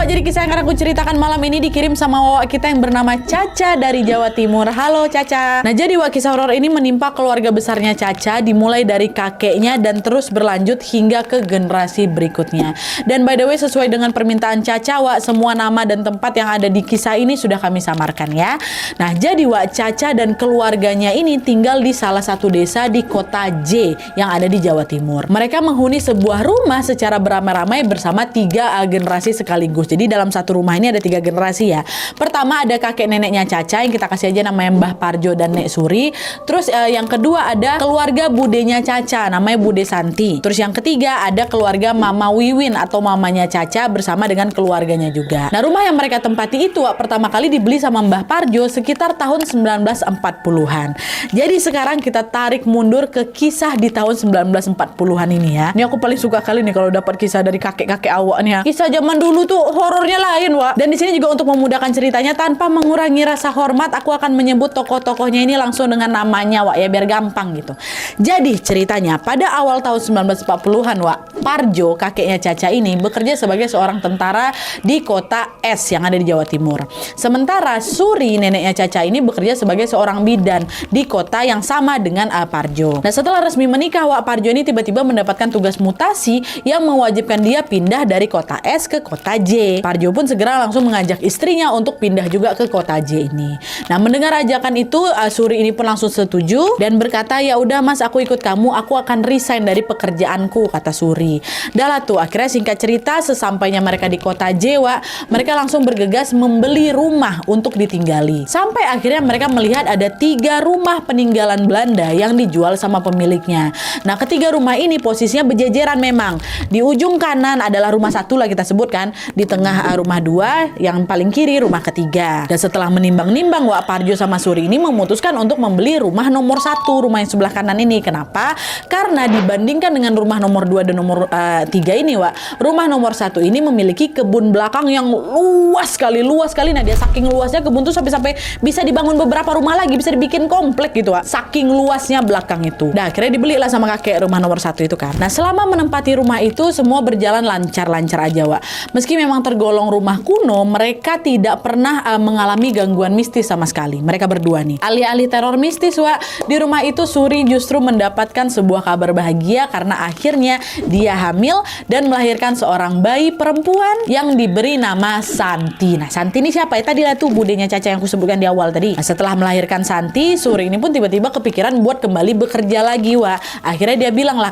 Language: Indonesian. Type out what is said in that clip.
Wak, jadi kisah yang akan aku ceritakan malam ini dikirim sama Wak kita yang bernama Caca dari Jawa Timur. Halo Caca. Nah, jadi Wak, kisah horor ini menimpa keluarga besarnya Caca, dimulai dari kakeknya dan terus berlanjut hingga ke generasi berikutnya. Dan by the way, sesuai dengan permintaan Caca, Wak, semua nama dan tempat yang ada di kisah ini sudah kami samarkan ya. Nah, jadi Wak, Caca dan keluarganya ini tinggal di salah satu desa di kota J yang ada di Jawa Timur. Mereka menghuni sebuah rumah secara beramai-ramai bersama tiga generasi sekaligus. Jadi dalam satu rumah ini ada 3 generasi ya. Pertama ada kakek neneknya Caca yang kita kasih aja namanya Mbah Parjo dan Nek Suri. Terus yang kedua ada keluarga budenya Caca namanya Bude Santi. Terus yang ketiga ada keluarga Mama Wiwin atau mamanya Caca bersama dengan keluarganya juga. Nah, rumah yang mereka tempati itu pertama kali dibeli sama Mbah Parjo sekitar tahun 1940-an. Jadi sekarang kita tarik mundur ke kisah di tahun 1940-an ini ya. Ini aku paling suka kali nih kalau dapat kisah dari kakek-kakek awaknya. Kisah zaman dulu tuh horornya lain, Wak. Dan di sini juga untuk memudahkan ceritanya tanpa mengurangi rasa hormat, aku akan menyebut tokoh-tokohnya ini langsung dengan namanya, Wak, ya biar gampang gitu. Jadi ceritanya pada awal tahun 1940-an, Wak, Parjo, kakeknya Caca ini bekerja sebagai seorang tentara di kota S yang ada di Jawa Timur. Sementara Suri, neneknya Caca ini bekerja sebagai seorang bidan di kota yang sama dengan Parjo. Nah, setelah resmi menikah, Wak, Parjo ini tiba-tiba mendapatkan tugas mutasi yang mewajibkan dia pindah dari kota S ke kota J. Parjo pun segera langsung mengajak istrinya untuk pindah juga ke kota J ini. Nah, mendengar ajakan itu, Suri ini pun langsung setuju dan berkata, "Ya udah Mas, aku ikut kamu, aku akan resign dari pekerjaanku," kata Suri. Dah lah tuh, akhirnya singkat cerita sesampainya mereka di kota J, Wak, mereka langsung bergegas membeli rumah untuk ditinggali. Sampai akhirnya mereka melihat ada 3 rumah peninggalan Belanda yang dijual sama pemiliknya. Nah, ketiga rumah ini posisinya berjejeran memang. Di ujung kanan adalah rumah 1 lah kita sebutkan, di tengah rumah 2, yang paling kiri rumah ketiga. Dan setelah menimbang-nimbang, Wak, Parjo sama Suri ini memutuskan untuk membeli rumah nomor 1, rumah yang sebelah kanan ini. Kenapa? Karena dibandingkan dengan rumah nomor 2 dan nomor 3 ini, Wak, rumah nomor 1 ini memiliki kebun belakang yang luas sekali. Nah, dia saking luasnya kebun tuh sampai bisa dibangun beberapa rumah lagi, bisa dibikin komplek gitu, Wak. Saking luasnya belakang itu. Nah, akhirnya dibelilah sama kakek rumah nomor 1 itu kan. Nah, selama menempati rumah itu semua berjalan lancar-lancar aja, Wak. Meski memang tergolong rumah kuno, mereka tidak pernah mengalami gangguan mistis sama sekali. Mereka berdua nih, alih-alih teror mistis, Wak, di rumah itu Suri justru mendapatkan sebuah kabar bahagia karena akhirnya dia hamil dan melahirkan seorang bayi perempuan yang diberi nama Santi. Nah, Santi ini siapa? Tadi lah tuh budenya Caca yang aku sebutkan di awal tadi. Nah, setelah melahirkan Santi, Suri ini pun tiba-tiba kepikiran buat kembali bekerja lagi, Wak. Akhirnya dia bilang lah,